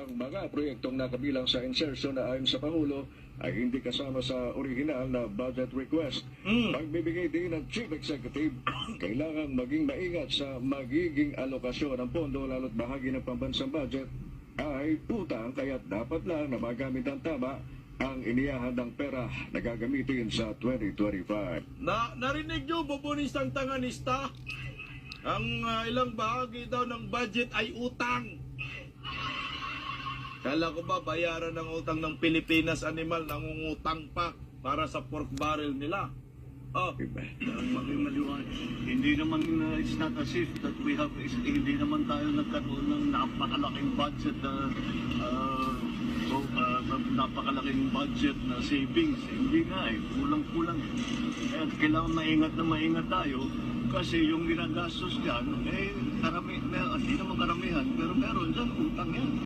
ang mga proyektong nakabilang sa insertion na ayon sa Pangulo ay hindi kasama sa original na budget request. Pagbibigay din ng Chief Executive, kailangan maging maingat sa magiging alokasyon ng pondo lalo't bahagi ng pambansang budget ay utang kaya't dapat lang na magamit ang tama ang inihahandang pera na gagamitin sa 2025. Narinig nyo, bubunistang tanganista? Ang ilang bahagi daw ng budget ay utang. Kala ko ba bayaran ng utang ng Pilipinas Animal, nangungutang pa para sa pork barrel nila? Oh. Maging maliwanag. Hindi naman, it's not as if that we have, hindi naman tayo nagkaroon ng napakalaking budget napakalaking budget na savings. Hindi nga eh, kulang-kulang. Kaya kailangan maingat tayo kasi yung ginagastos dyan, hindi naman karamihan, pero meron dyan, utang yan.